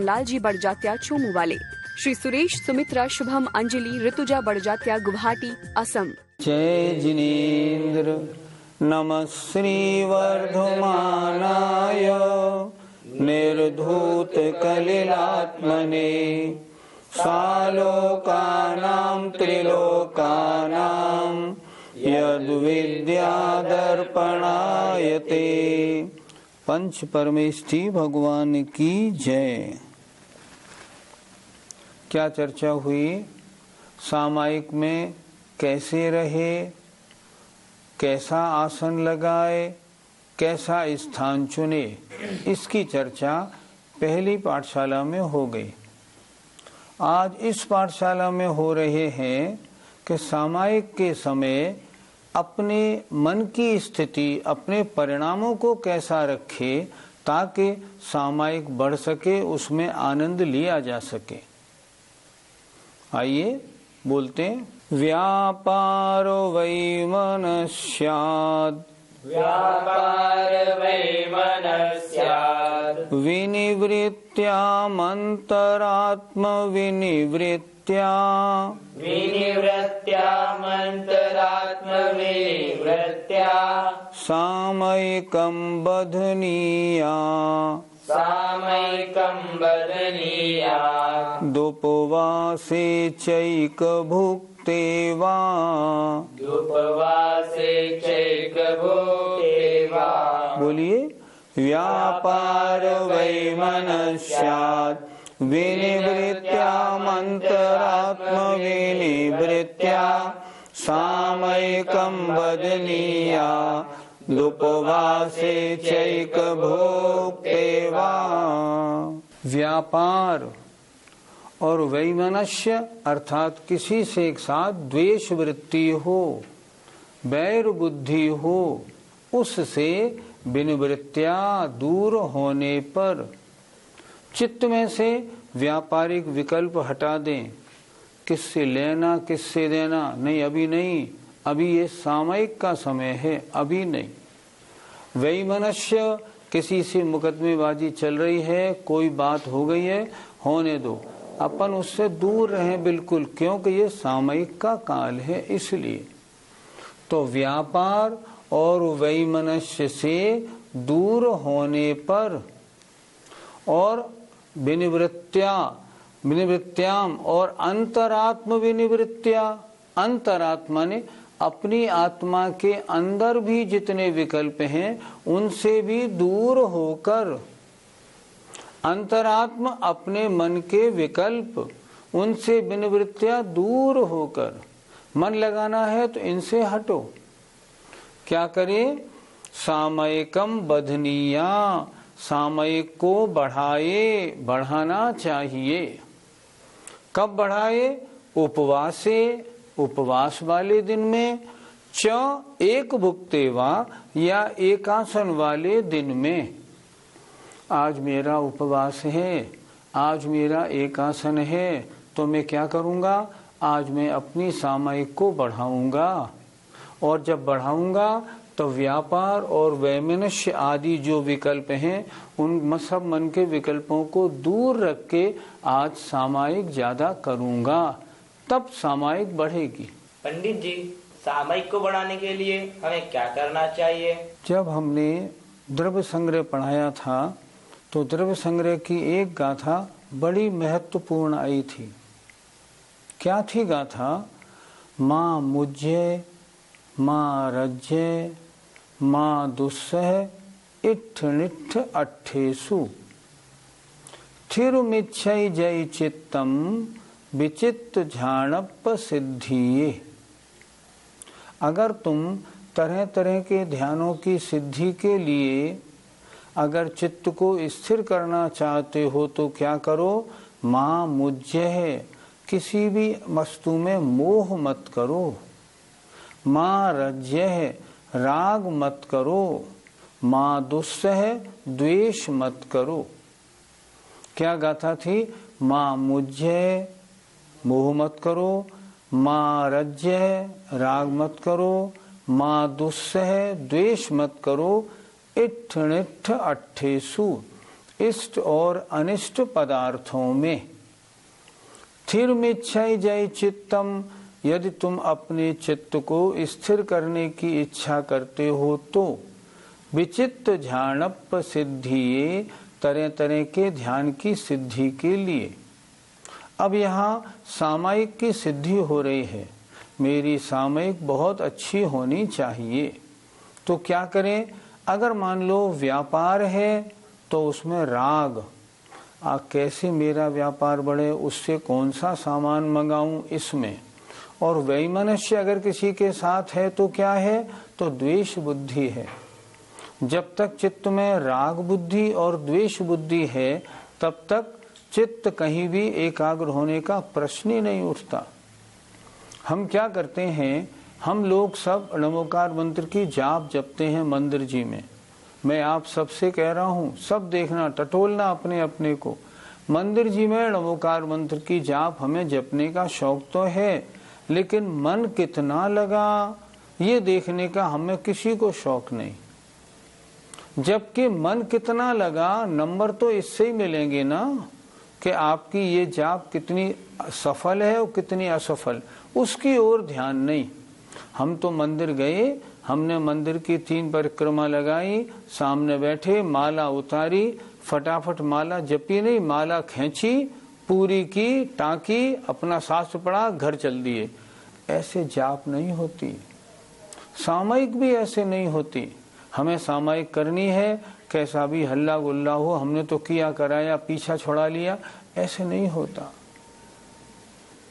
लालजी बड़जात्या चोमू वाले, श्री सुरेश सुमित्रा शुभम अंजलि ऋतुजा बड़जात्या गुवाहाटी असम। जय जिनेन्द्र नमः श्री वर्धमानाय निर्धूत कलिलात्मने सालोकानां त्रिलोकानां यद्विद्यादर्पणायते। पंच परमेष्ठी भगवान की जय। क्या चर्चा हुई? सामायिक में कैसे रहे, कैसा आसन लगाए, कैसा स्थान चुने, इसकी चर्चा पहली पाठशाला में हो गई। आज इस पाठशाला में हो रहे हैं कि सामायिक के समय अपने मन की स्थिति, अपने परिणामों को कैसा रखे ताकि सामायिक बढ़ सके, उसमें आनंद लिया जा सके। आइए बोलते हैं। व्यापारो वै मनस्यात्, व्यापार वै मनस्यात्, विनिवृत्त्यामन्तरात्म विनिवृत्त्या, विनिवृत्त्यामन्तरात्म विनिवृत्त्या, सामयिकं बध्नीया, सामयिकं बध्नीया, दुपवासे चैकभुक्ते वा, दुपवासे चैकभुक्ते वा। बोलिए। व्यापार वै मनस्यात्, विनिवृत्त्यामन्तरात्म विनिवृत्त्या, सामयिकं बध्नीया, दुपवासे चैकभुक्ते वा। व्यापार और वैमनस्य अर्थात किसी से एक साथ द्वेष वृत्ति हो, बैर बुद्धि हो, उससे विनिवृत्त्या दूर होने पर चित्त में से व्यापारिक विकल्प हटा दें। किससे लेना, किससे देना, नहीं अभी नहीं, अभी ये सामयिक का समय है, अभी नहीं। वैमनस्य किसी से मुकदमेबाजी चल रही है, कोई बात हो गई है, होने दो, अपन उससे दूर रहें बिल्कुल, क्योंकि ये सामयिक का काल है। इसलिए तो व्यापार और वैमनस्य से दूर होने पर और विनिवृत्त्याम और अंतरात्म विनिवृत्त्या, अंतरात्मा ने अपनी आत्मा के अंदर भी जितने विकल्प हैं उनसे भी दूर होकर, अंतरात्मा अपने मन के विकल्प उनसे विनिवृत्त्या दूर होकर, मन लगाना है तो इनसे हटो। क्या करे? सामयिकम बध्नीया, सामयिक को बढ़ाए, बढ़ाना चाहिए। कब बढ़ाए? उपवासे, उपवास वाले दिन में, च एक भुक्तेवा या एकासन वाले दिन में। आज मेरा उपवास है, आज मेरा एकासन है, तो मैं क्या करूंगा? आज मैं अपनी सामयिक को बढ़ाऊंगा, और जब बढ़ाऊंगा तो व्यापार और वैमनस्य आदि जो विकल्प हैं उन सब मन के विकल्पों को दूर रख के आज सामायिक ज्यादा करूंगा, तब सामायिक बढ़ेगी। पंडित जी, सामयिक को बढ़ाने के लिए हमें क्या करना चाहिए? जब हमने द्रव्य संग्रह पढ़ाया था तो द्रव्य संग्रह की एक गाथा बड़ी महत्वपूर्ण आई थी। क्या थी गाथा? माँ मुझे, माँ रज्जे, माँ दुस्सह, इट्ठ निट्ठ अट्ठेसु, थिरुमिच्छै जय चित्तम विचित्त झाणप सिद्धिये। अगर तुम तरह तरह के ध्यानों की सिद्धि के लिए अगर चित्त को स्थिर करना चाहते हो तो क्या करो? माँ मुझ्य है, किसी भी वस्तु में मोह मत करो। माँ रज्य है, राग मत करो। माँ दुस्सह, द्वेष मत करो। क्या गाथा थी? माँ मुझ्य, मोह मत करो। माँ रज्य, राग मत करो। माँ दुस्सह, द्वेष मत करो। इट्ठ निट्ठ अट्ठेसु, इष्ट और अनिष्ट पदार्थों में। स्थिर मिच्छय जय चित्तम, यदि तुम अपने चित्त को स्थिर करने की इच्छा करते हो तो विचित्त ध्यानप सिद्धिये, तरह तरह के ध्यान की सिद्धि के लिए। अब यहाँ सामयिक की सिद्धि हो रही है, मेरी सामयिक बहुत अच्छी होनी चाहिए। तो क्या करें? अगर मान लो व्यापार है तो उसमें राग, कैसे मेरा व्यापार बढ़े, उससे कौन सा सामान मंगाऊं, इसमें। और वैमनस्य अगर किसी के साथ है तो क्या है? तो द्वेष बुद्धि है। जब तक चित्त में राग बुद्धि और द्वेष बुद्धि है तब तक चित्त कहीं भी एकाग्र होने का प्रश्न ही नहीं उठता। हम क्या करते हैं, हम लोग सब नमोकार मंत्र की जाप जपते हैं मंदिर जी में। मैं आप सबसे कह रहा हूँ, सब देखना, टटोलना अपने अपने को। मंदिर जी में नमोकार मंत्र की जाप हमें जपने का शौक तो है, लेकिन मन कितना लगा ये देखने का हमें किसी को शौक नहीं। जबकि मन कितना लगा, नंबर तो इससे ही मिलेंगे ना कि आपकी ये जाप कितनी सफल है और कितनी असफल, उसकी ओर ध्यान नहीं। हम तो मंदिर गए, हमने मंदिर की 3 परिक्रमा लगाई, सामने बैठे, माला उतारी, फटाफट माला जपी नहीं, माला खींची, पूरी की, टाँकी, अपना शास्त्र पढ़ा, घर चल दिए। ऐसे जाप नहीं होती। सामयिक भी ऐसे नहीं होती। हमें सामयिक करनी है, कैसा भी हल्ला गुल्ला हो, हमने तो किया कराया, पीछा छुड़ा लिया, ऐसे नहीं होता।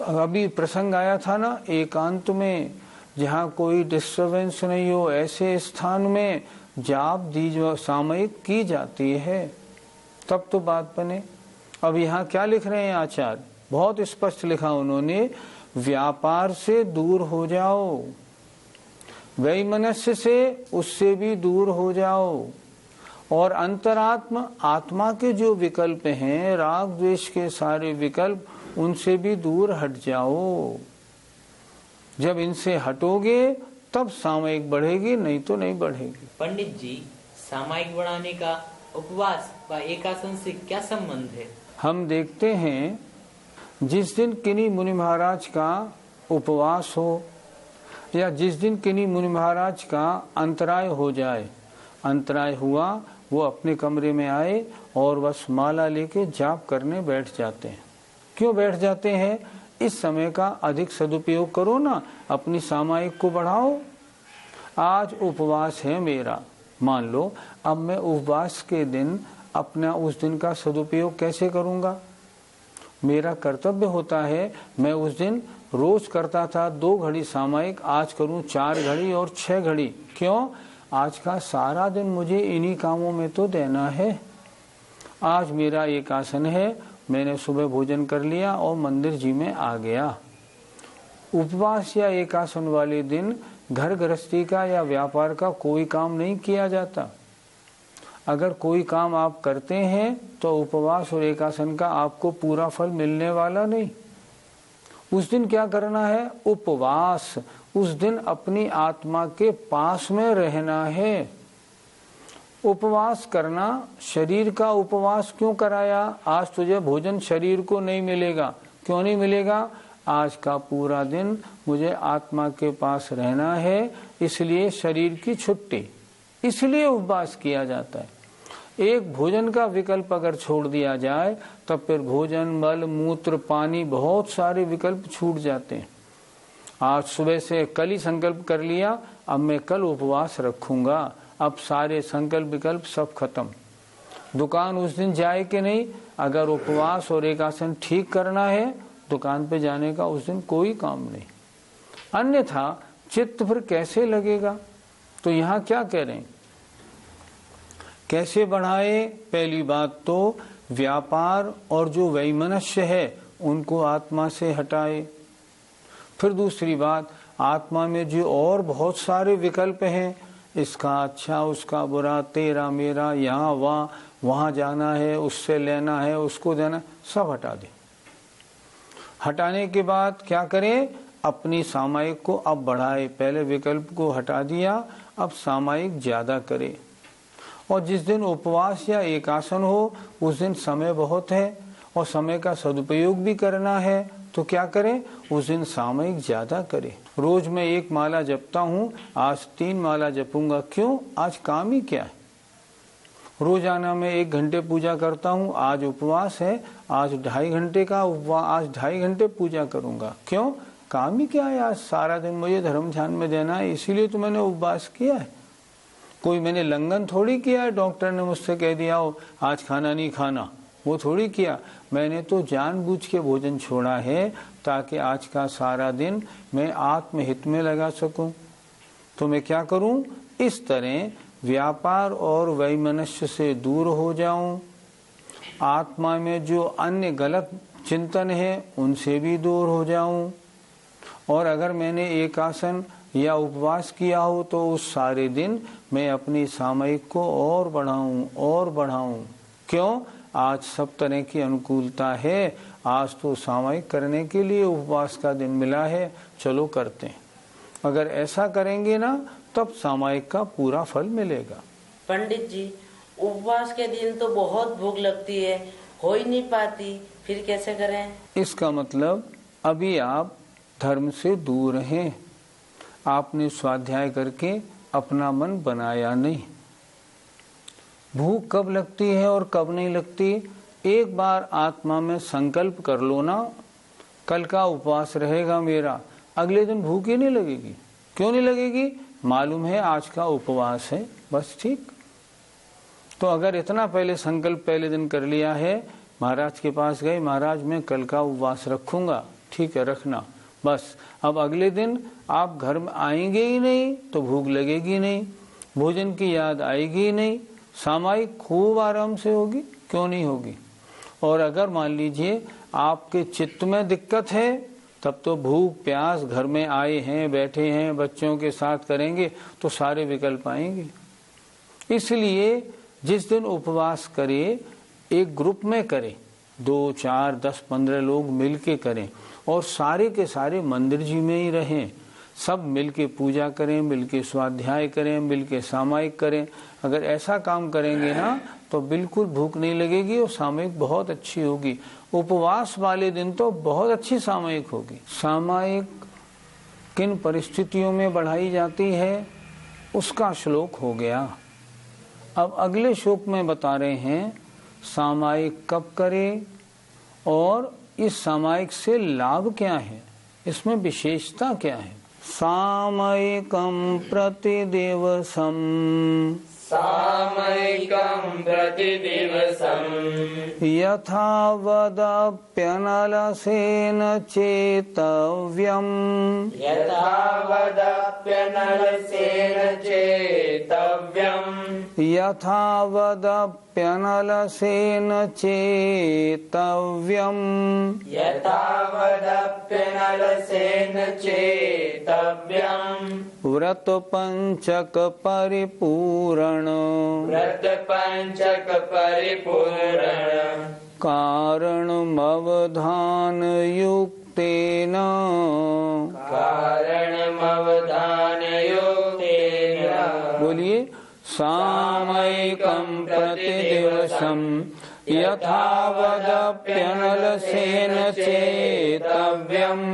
अभी प्रसंग आया था ना, एकांत में जहाँ कोई डिस्टरबेंस नहीं हो, ऐसे स्थान में जाप दी सामयिक की जाती है, तब तो बात बने। अब यहाँ क्या लिख रहे हैं आचार्य, बहुत स्पष्ट लिखा उन्होंने, व्यापार से दूर हो जाओ, वैमनस्य से उससे भी दूर हो जाओ, और अंतरात्मा, आत्मा के जो विकल्प हैं, राग द्वेष के सारे विकल्प, उनसे भी दूर हट जाओ। जब इनसे हटोगे तब सामयिक बढ़ेगी, नहीं तो नहीं बढ़ेगी। पंडित जी, सामयिक बढ़ाने का उपवास व एकासन से क्या संबंध है? हम देखते हैं जिस दिन किन्हीं मुनि महाराज का उपवास हो, या जिस दिन किन्हीं मुनि महाराज का अंतराय हो जाए, अंतराय हुआ, वो अपने कमरे में आए और बस माला लेके जाप करने बैठ जाते हैं। क्यों बैठ जाते हैं? इस समय का अधिक सदुपयोग करो ना, अपनी सामयिक को बढ़ाओ। आज उपवास है मेरा, मान लो, अब मैं उपवास के दिन अपना उस दिन का सदुपयोग कैसे करूंगा? मेरा कर्तव्य होता है, मैं उस दिन रोज करता था 2 घड़ी सामयिक, आज करूं 4 घड़ी और 6 घड़ी। क्यों? आज का सारा दिन मुझे इन्हीं कामों में तो देना है। आज मेरा एक आसन है, मैंने सुबह भोजन कर लिया और मंदिर जी में आ गया। उपवास या एकासन वाले दिन घर गृहस्थी का या व्यापार का कोई काम नहीं किया जाता। अगर कोई काम आप करते हैं तो उपवास और एकासन का आपको पूरा फल मिलने वाला नहीं। उस दिन क्या करना है? उपवास। उस दिन अपनी आत्मा के पास में रहना है। उपवास करना, शरीर का उपवास क्यों कराया? आज तुझे भोजन शरीर को नहीं मिलेगा। क्यों नहीं मिलेगा? आज का पूरा दिन मुझे आत्मा के पास रहना है, इसलिए शरीर की छुट्टी, इसलिए उपवास किया जाता है। एक भोजन का विकल्प अगर छोड़ दिया जाए तब फिर भोजन, मल, मूत्र, पानी, बहुत सारे विकल्प छूट जाते हैं। आज सुबह से कल ही संकल्प कर लिया, अब मैं कल उपवास रखूंगा, अब सारे संकल्प विकल्प सब खत्म। दुकान उस दिन जाए कि नहीं, अगर उपवास और एकासन ठीक करना है, दुकान पे जाने का उस दिन कोई काम नहीं। अन्यथा चित्त फिर कैसे लगेगा? तो यहाँ क्या कह रहे हैं, कैसे बढ़ाए? पहली बात तो व्यापार और जो वैमनस्य है उनको आत्मा से हटाए। फिर दूसरी बात, आत्मा में जो और बहुत सारे विकल्प हैं, इसका अच्छा, उसका बुरा, तेरा मेरा, यहाँ वहाँ जाना है, उससे लेना है, उसको देना, सब हटा दे। हटाने के बाद क्या करें? अपनी सामयिक को अब बढ़ाए। पहले विकल्प को हटा दिया, अब सामयिक ज्यादा करे। और जिस दिन उपवास या एकासन हो उस दिन समय बहुत है और समय का सदुपयोग भी करना है, तो क्या करें, उस दिन सामयिक ज्यादा करें। रोज मैं 1 माला जपता हूँ, आज 3 माला जपूंगा। क्यों? आज काम ही क्या है। रोजाना मैं 1 घंटे पूजा करता हूँ, आज उपवास है, आज 2.5 घंटे का उपवास, आज 2.5 घंटे पूजा करूंगा। क्यों? काम ही क्या है, आज सारा दिन मुझे धर्म ध्यान में देना है, इसीलिए तो मैंने उपवास किया है। कोई मैंने लंघन थोड़ी किया है, डॉक्टर ने मुझसे कह दिया हो आज खाना नहीं खाना, वो थोड़ी किया। मैंने तो जानबूझ के भोजन छोड़ा है ताकि आज का सारा दिन मैं आत्महित में लगा सकूं। तो मैं क्या करूं, इस तरह व्यापार और वैमनस्य से दूर हो जाऊं, आत्मा में जो अन्य गलत चिंतन है उनसे भी दूर हो जाऊं, और अगर मैंने एकासन या उपवास किया हो तो उस सारे दिन मैं अपनी सामयिक को और बढ़ाऊं। क्यों? आज सब तरह की अनुकूलता है, आज तो सामयिक करने के लिए उपवास का दिन मिला है, चलो करते हैं। अगर ऐसा करेंगे ना तब सामयिक का पूरा फल मिलेगा। पंडित जी, उपवास के दिन तो बहुत भूख लगती है, हो ही नहीं पाती, फिर कैसे करें? इसका मतलब अभी आप धर्म से दूर हैं, आपने स्वाध्याय करके अपना मन बनाया नहीं। भूख कब लगती है और कब नहीं लगती, एक बार आत्मा में संकल्प कर लो ना, कल का उपवास रहेगा मेरा, अगले दिन भूख ही नहीं लगेगी। क्यों नहीं लगेगी? मालूम है आज का उपवास है, बस ठीक। तो अगर इतना पहले संकल्प पहले दिन कर लिया है, महाराज के पास गए, महाराज मैं कल का उपवास रखूंगा, ठीक है रखना, बस। अब अगले दिन आप घर में आएंगे ही नहीं तो भूख लगेगी नहीं, भोजन की याद आएगी ही नहीं, सामयिक खूब आराम से होगी, क्यों नहीं होगी। और अगर मान लीजिए आपके चित्त में दिक्कत है, तब तो भूख प्यास, घर में आए हैं, बैठे हैं, बच्चों के साथ करेंगे तो सारे विकल्प आएंगे। इसलिए जिस दिन उपवास करे एक ग्रुप में करें, 2, 4, 10, 15 लोग मिलके करें, और सारे के सारे मंदिर जी में ही रहें, सब मिलके पूजा करें, मिलके स्वाध्याय करें, मिलके सामयिक करें। अगर ऐसा काम करेंगे ना तो बिल्कुल भूख नहीं लगेगी और सामयिक बहुत अच्छी होगी। उपवास वाले दिन तो बहुत अच्छी सामयिक होगी। सामयिक किन परिस्थितियों में बढ़ाई जाती है उसका श्लोक हो गया। अब अगले श्लोक में बता रहे हैं सामयिक कब करें और इस सामयिक से लाभ क्या है, इसमें विशेषता क्या है। सामयिकं प्रतिदिवसम् यथावदप्यनलसेन चेतव्यम् यथावदप्यनलसेन चेतव्यम् व्रत पंचक परिपूर्ण कारणमवधान युक्तेन बोलिए सामयिकं प्रतिदिवसम् यथावदप्यनलसेन चेतव्यम्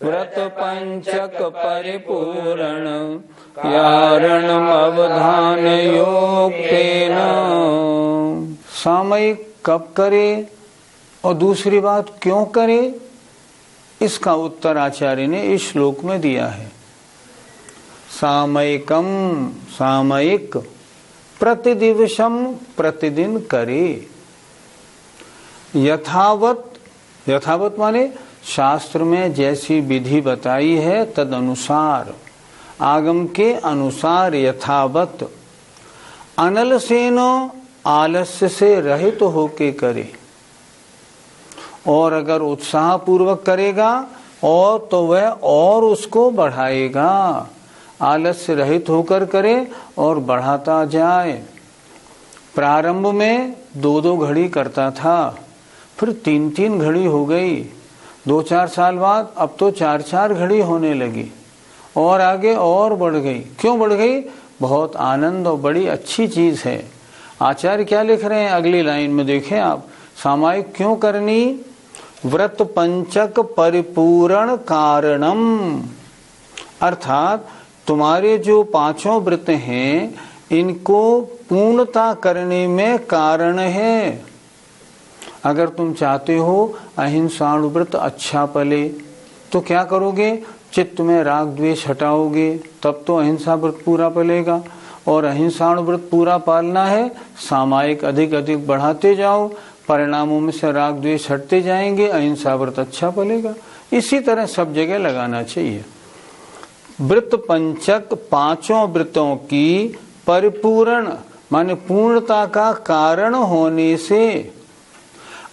व्रत पंचक परिपूर्ण कारणमवधान योक्तेन। सामयिक कब करे और दूसरी बात क्यों करे, इसका उत्तर आचार्य ने इस श्लोक में दिया है। सामयिकम सामयिक प्रतिदिवसम प्रतिदिन करे, यथावत माने शास्त्र में जैसी विधि बताई है तद अनुसार, आगम के अनुसार यथावत, अनल सेनो आलस्य से रहित तो होके करे। और अगर उत्साह पूर्वक करेगा और तो वह और उसको बढ़ाएगा, आलस्य रहित होकर करे और बढ़ाता जाए। प्रारंभ में 2-2 घड़ी करता था, फिर 3-3 घड़ी हो गई, 2-4 साल बाद अब तो 4-4 घड़ी होने लगी और आगे और बढ़ गई। क्यों बढ़ गई? बहुत आनंद और बड़ी अच्छी चीज है। आचार्य क्या लिख रहे हैं अगली लाइन में देखें आप, सामायिक क्यों करनी? व्रत पंचक परिपूर्ण कारणम, अर्थात तुम्हारे जो पांचों व्रत हैं इनको पूर्णता करने में कारण है। अगर तुम चाहते हो अहिंसाणु व्रत अच्छा पले तो क्या करोगे? चित्त में राग द्वेष हटाओगे, तब तो अहिंसा व्रत पूरा पलेगा। और अहिंसाणु व्रत पूरा पालना है, सामायिक अधिक अधिक बढ़ाते जाओ, परिणामों में से राग द्वेष हटते जाएंगे, अहिंसा व्रत अच्छा पलेगा। इसी तरह सब जगह लगाना चाहिए। व्रत पंचक पांचों व्रतों की परिपूर्ण माने पूर्णता का कारण होने से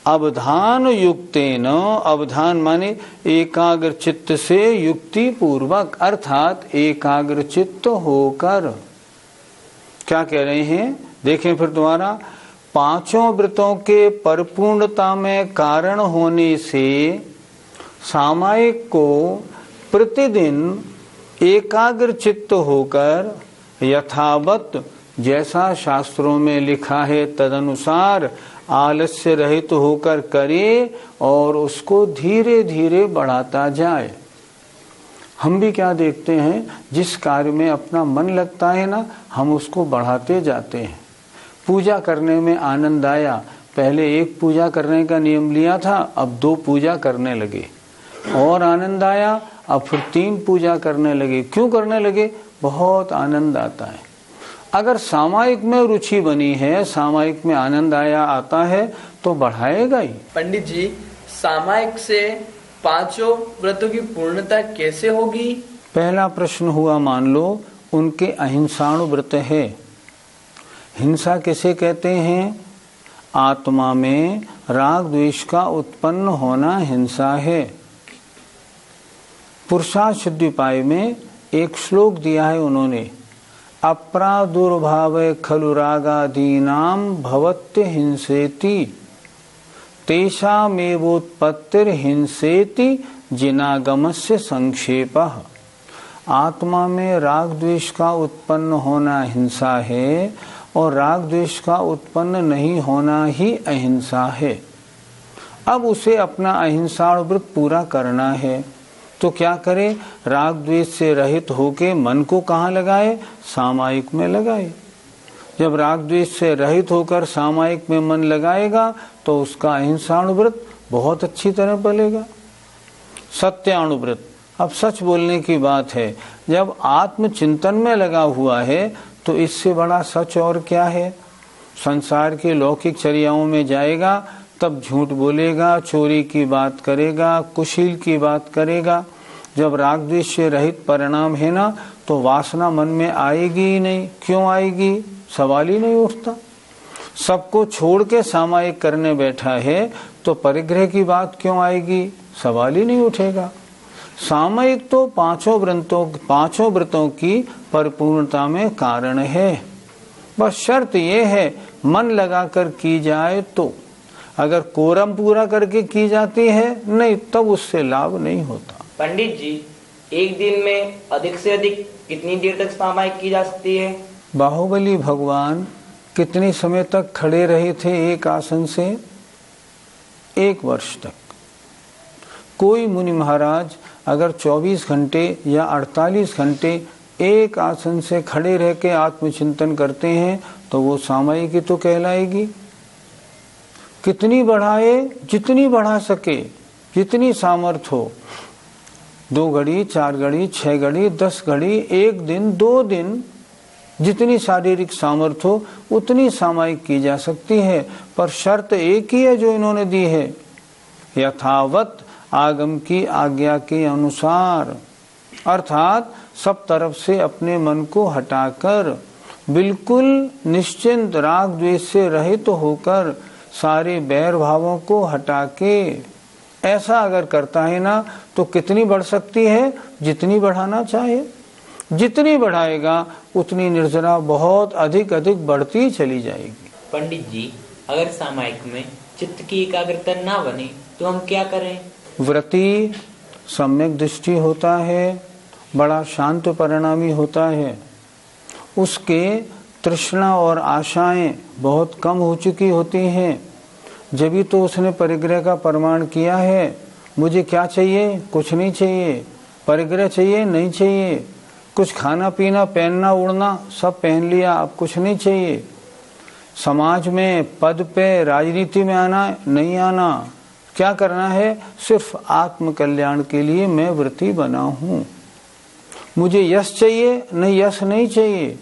अवधान युक्तेन, अवधान माने एकाग्र चित्त से युक्ति पूर्वक, अर्थात एकाग्र चित्त होकर। क्या कह रहे हैं देखें फिर दोबारा, पांचों व्रतों के परिपूर्णता में कारण होने से सामायिक को प्रतिदिन एकाग्र चित्त होकर यथावत जैसा शास्त्रों में लिखा है तदनुसार आलस्य रहित होकर करे और उसको धीरे धीरे बढ़ाता जाए। हम भी क्या देखते हैं, जिस कार्य में अपना मन लगता है ना, हम उसको बढ़ाते जाते हैं। पूजा करने में आनंद आया, पहले एक पूजा करने का नियम लिया था, अब 2 पूजा करने लगे। और आनंद आया, अब फिर 3 पूजा करने लगे। क्यों करने लगे? बहुत आनंद आता है। अगर सामायिक में रुचि बनी है, सामायिक में आनंद आता है तो बढ़ाएगा ही। पंडित जी, सामायिक से पांचों व्रतों की पूर्णता कैसे होगी? पहला प्रश्न हुआ, मान लो उनके अहिंसाणु व्रत है। हिंसा किसे कहते हैं? आत्मा में राग द्वेष का उत्पन्न होना हिंसा है। पुरुषार्थ सिद्धिपाय में एक श्लोक दिया है उन्होंने, अप्रादुर्भाव खलु रागादीनाम भवत्य हिंसेति तेषामेवोत्पत्तिर हिंसेति जिनागमस्य संक्षेपः। आत्मा में राग द्वेष का उत्पन्न होना हिंसा है और राग द्वेष का उत्पन्न नहीं होना ही अहिंसा है। अब उसे अपना अहिंसाणु व्रत पूरा करना है तो क्या करे? राग द्वेष से रहित होके मन को कहाँ लगाए? सामायिक में लगाए। जब राग द्वेष से रहित होकर सामायिक में मन लगाएगा तो उसका अहिंसाणु व्रत बहुत अच्छी तरह पलेगा। सत्याणु व्रत, अब सच बोलने की बात है, जब आत्मचिंतन में लगा हुआ है तो इससे बड़ा सच और क्या है? संसार के लौकिक चर्याओं में जाएगा तब झूठ बोलेगा, चोरी की बात करेगा, कुशील की बात करेगा। जब राग द्वेष से रहित परिणाम है ना, तो वासना मन में आएगी ही नहीं। क्यों आएगी? सवाल ही नहीं उठता। सबको छोड़ के सामायिक करने बैठा है तो परिग्रह की बात क्यों आएगी? सवाल ही नहीं उठेगा। सामायिक तो पांचों व्रतों की परिपूर्णता में कारण है। बस शर्त यह है मन लगाकर की जाए तो। अगर कोरम पूरा करके की जाती है नहीं, तब उससे लाभ नहीं होता। पंडित जी, एक दिन में अधिक से अधिक कितनी देर तक सामायिक की जा सकती है? बाहुबली भगवान कितने समय तक खड़े रहे थे एक आसन से? 1 वर्ष तक। कोई मुनि महाराज अगर 24 घंटे या 48 घंटे एक आसन से खड़े रह के आत्मचिंतन करते हैं तो वो सामायिक तो कहलाएगी। कितनी बढ़ाए? जितनी बढ़ा सके, जितनी सामर्थ हो। 2 घड़ी, 4 घड़ी, 6 घड़ी, 10 घड़ी, 1 दिन, 2 दिन, जितनी शारीरिक सामर्थ हो उतनी सामायिक की जा सकती है। पर शर्त एक ही है जो इन्होंने दी है, यथावत आगम की आज्ञा के अनुसार, अर्थात सब तरफ से अपने मन को हटाकर बिल्कुल निश्चिंत राग द्वेष से रहित होकर सारे बैर भावों को हटा के ऐसा अगर करता है ना तो कितनी बढ़ सकती है? जितनी बढ़ाना चाहे। जितनी बढ़ाएगा उतनी निर्जरा बहुत अधिक अधिक बढ़ती चली जाएगी। पंडित जी, अगर सामायिक में चित्त की एकाग्रता ना बने तो हम क्या करें? व्रती सम्यक दृष्टि होता है, बड़ा शांत परिणामी होता है। उसके तृष्णा और आशाएं बहुत कम हो चुकी होती हैं, जब भी तो उसने परिग्रह का प्रमाण किया है। मुझे क्या चाहिए? कुछ नहीं चाहिए। परिग्रह चाहिए? नहीं चाहिए। कुछ खाना पीना पहनना उड़ना सब पहन लिया, अब कुछ नहीं चाहिए। समाज में पद पे राजनीति में आना नहीं आना, क्या करना है? सिर्फ आत्म कल्याण के लिए मैं व्रती बना हूँ। मुझे यश चाहिए? नहीं, यश नहीं चाहिए।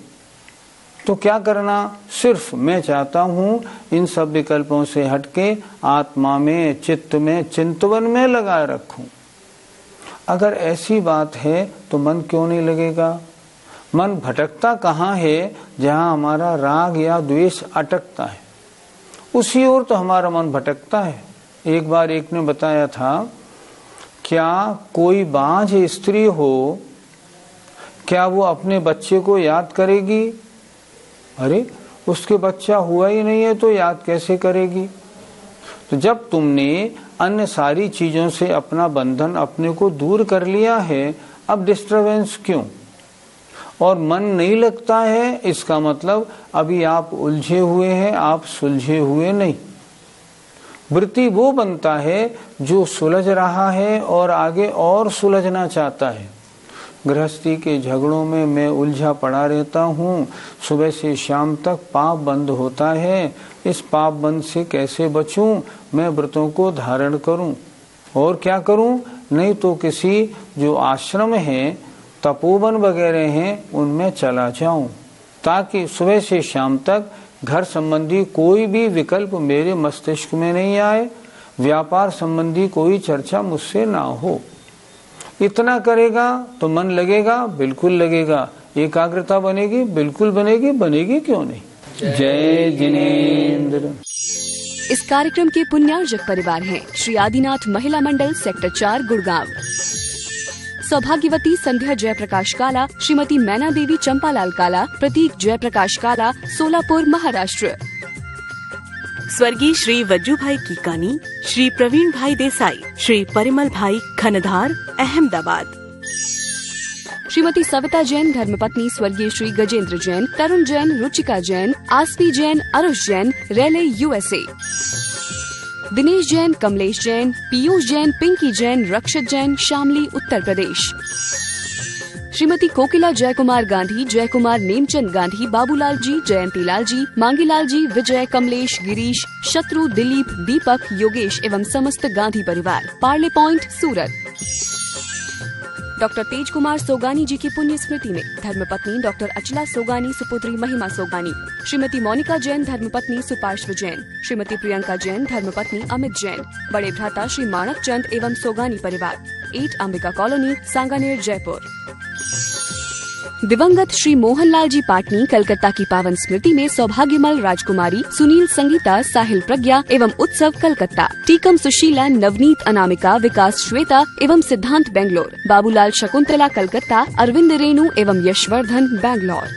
तो क्या करना? सिर्फ मैं चाहता हूँ इन सब विकल्पों से हटके आत्मा में, चित्त में, चिंतवन में लगाए रखूं। अगर ऐसी बात है तो मन क्यों नहीं लगेगा? मन भटकता कहाँ है? जहाँ हमारा राग या द्वेष अटकता है, उसी ओर तो हमारा मन भटकता है। एक बार एक ने बताया था, क्या कोई बांझ स्त्री हो, क्या वो अपने बच्चे को याद करेगी? अरे उसके बच्चा हुआ ही नहीं है तो याद कैसे करेगी? तो जब तुमने अन्य सारी चीजों से अपना बंधन अपने को दूर कर लिया है, अब डिस्टरबेंस क्यों? और मन नहीं लगता है, इसका मतलब अभी आप उलझे हुए हैं, आप सुलझे हुए नहीं। वृत्ति वो बनता है जो सुलझ रहा है और आगे और सुलझना चाहता है। गृहस्थी के झगड़ों में मैं उलझा पड़ा रहता हूँ, सुबह से शाम तक पाप बंद होता है। इस पाप बंद से कैसे बचूं? मैं व्रतों को धारण करूं। और क्या करूं? नहीं तो किसी जो आश्रम है, तपोवन वगैरह हैं, उनमें चला जाऊं, ताकि सुबह से शाम तक घर संबंधी कोई भी विकल्प मेरे मस्तिष्क में नहीं आए, व्यापार संबंधी कोई चर्चा मुझसे ना हो। इतना करेगा तो मन लगेगा, बिल्कुल लगेगा। एकाग्रता बनेगी, बिल्कुल बनेगी, बनेगी क्यों नहीं। जय जिनेंद्र। इस कार्यक्रम के पुण्यार्जक परिवार हैं श्री आदिनाथ महिला मंडल सेक्टर 4 गुड़गांव, सौभाग्यवती संध्या जयप्रकाश काला, श्रीमती मैना देवी चंपालाल काला, प्रतीक जयप्रकाश काला, सोलापुर महाराष्ट्र। स्वर्गीय श्री वज्जू भाई कीकानी, श्री प्रवीण भाई देसाई, श्री परिमल भाई खनधार, अहमदाबाद। श्रीमती सविता जैन धर्मपत्नी स्वर्गीय श्री गजेंद्र जैन, तरुण जैन, रुचिका जैन, आसपी जैन, अरुष जैन, रेले USA। दिनेश जैन, कमलेश जैन, पीयूष जैन, पिंकी जैन, रक्षित जैन, शामली उत्तर प्रदेश। श्रीमती कोकिला जयकुमार गांधी, जयकुमार नेमचंद गांधी, बाबूलाल जी, जयंतीलाल जी, मांगीलाल जी, विजय, कमलेश, गिरीश, शत्रु, दिलीप, दीपक, योगेश एवं समस्त गांधी परिवार, पार्ले पॉइंट, सूरत। डॉक्टर तेज कुमार सोगानी जी की पुण्य स्मृति में धर्मपत्नी डॉक्टर अचला सोगानी, सुपुत्री महिमा सोगानी, श्रीमती मोनिका जैन धर्मपत्नी सुपार्श्व जैन, श्रीमती प्रियंका जैन धर्मपत्नी अमित जैन, बड़े भ्राता श्री माणक चंद एवं सोगानी परिवार, 8 अंबिका कॉलोनी, सांगानेर, जयपुर। दिवंगत श्री मोहनलाल जी पाटनी कलकत्ता की पावन स्मृति में सौभाग्यमल राजकुमारी, सुनील संगीता, साहिल प्रज्ञा एवं उत्सव कलकत्ता, टीकम सुशीला, नवनीत अनामिका, विकास श्वेता एवं सिद्धांत बेंगलोर, बाबूलाल शकुंतला कलकत्ता, अरविंद रेणु एवं Yashvardhan Bangalore.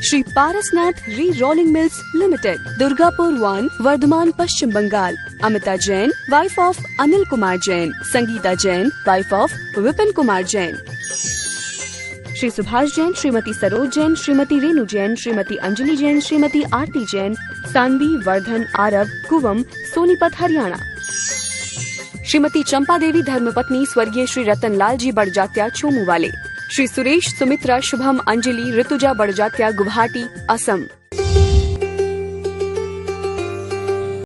Shri Parasnath re rolling mills limited, Durgapur 1, Vardhaman, Paschim Bangal, Amita Jain, wife of Anil Kumar Jain, Sangeeta Jain, wife of Vipin Kumar Jain. Shri Subhash Jain, Shrimati Saroj Jain, Shrimati Renu Jain, Shrimati Anjali Jain, Shrimati Aarti Jain, Saanvi, Vardhan, Aarav, Kuvam, Sonipat, Haryana. Shrimati Champa Devi धर्मपत्नी स्वर्गीय श्री रतनलाल जी बड़जात्या, छोमू वाले। श्री सुरेश, सुमित्रा, शुभम, अंजलि, ऋतुजा बड़जात्या, गुवाहाटी, असम।